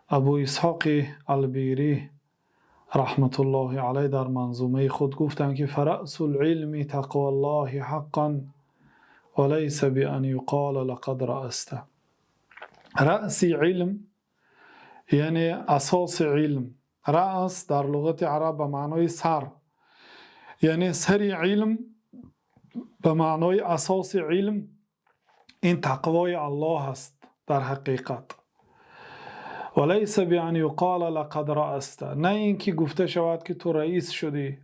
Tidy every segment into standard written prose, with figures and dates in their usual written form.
ابو اسحاق البیری رحمت الله علیه در منظومه خود گفتند که فرأس العلم تقوى الله حقا وليس بأن يقال لقد رأست. رأس علم یعنی اساس علم. رأس در لغت عرب به معنای سر، یعنی سر علم به معنای اساس علم. این تقوای الله است در حقیقت. ولیس بأن یقال لقد رأست، نه اینکه گفته شود که تو رئیس شدی،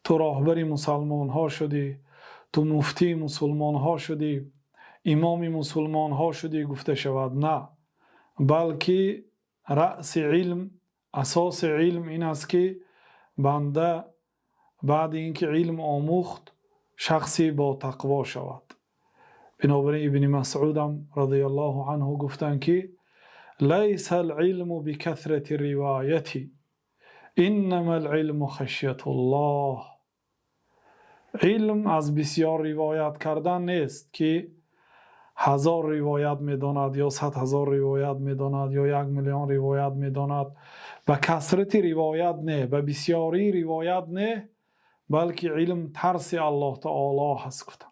تو راهبر مسلمان ها شدی، تو مفتی مسلمان ها شدی، امام مسلمان ها شدی گفته شود. نه، بلکه رأس علم، اساس علم این است که بنده بعد اینکه علم آموخت شخصی با تقوا شود. بنابراین ابن مسعود رضی الله عنه گفتند که لیس العلم بکثرة الروایت انما العلم خشیت الله. علم از بسیار روایت کردن نیست که 1000 روایت میداند یا 100,000 روایت میداند یا 1,000,000 روایت میداند. به کثرت روایت نه، به بسیاری روایت نه، بلکه علم ترس الله تعالی هست. گفتم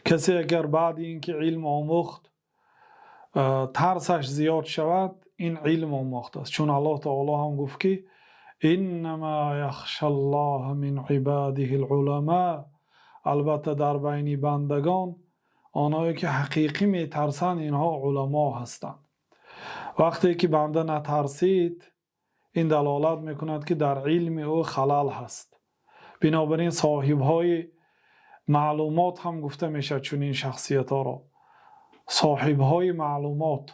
کسی اگر بعد اینکه علم آموخت ترسش زیاد شود، این علم آموخته است. چون الله تعالی هم گفت که انما یخشى الله من عباده العلماء، البته در بین بندگان آنهایی که حقیقی میترسند اینها علما هستند. وقتی که بنده نترسید این دلالت میکند که در علم او خلل هست. بنابراین صاحب های معلومات هم گفته میشه چون این شخصیت ها را صاحب های معلومات،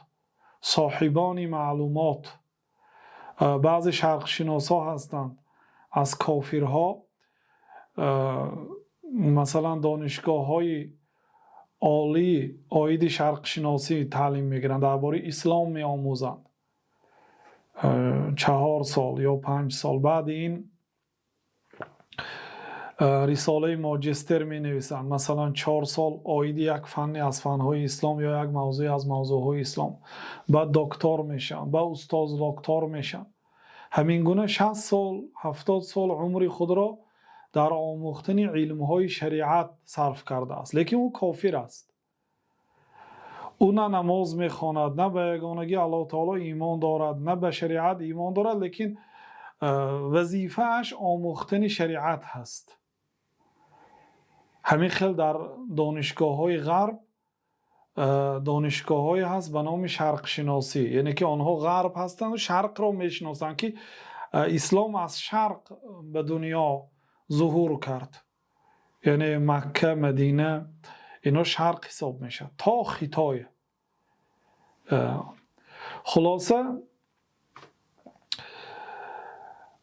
صاحبان معلومات. بعض شرق شناسا هستند از کافرها مثلا دانشگاه های عالی عاید شرق شناسی تعلیم میگیرند، درباره اسلام میآموزند 4 سال یا 5 سال. بعد این رساله ماجستر می نویسند، مثلا 4 سال عاید یک فنی از فنهای اسلام یا یک موضوع از موضوعهای اسلام. بعد دکتر میشن، بعد استاد دکتر میشن. همین گونه 60 سال 70 سال عمر خود را در آموختن علمهای شریعت صرف کرده است، لیکن او کافر است. او نه نماز میخواند، نه به یگانگی الله تعالی ایمان دارد، نه به شریعت ایمان دارد، لیکن وظیفه اش آموختن شریعت هست. همین خیلی در دانشگاه های غرب دانشگاه های هست به نام شرق شناسی، یعنی که آنها غرب هستند و شرق را میشناسند که اسلام از شرق به دنیا ظهور کرد. یعنی مکه، مدینه، اینا شرق حساب میشه تا خطای. خلاصه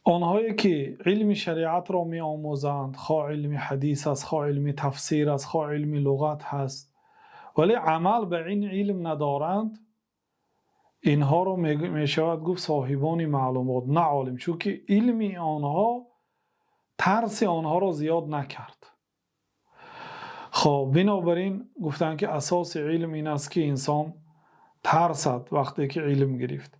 آنهایی که علم شریعت را می آموزند، خواه علم حدیث است، خواه علم تفسیر است، خواه علم لغت هست، ولی عمل به این علم ندارند، اینها رو می شود گفت صاحبان معلومات نه عالم، چون که علم آنها ترس آنها را زیاد نکرد. خب بنابراین گفتن که اساس علم این است که انسان ترسد وقتی که علم گرفت.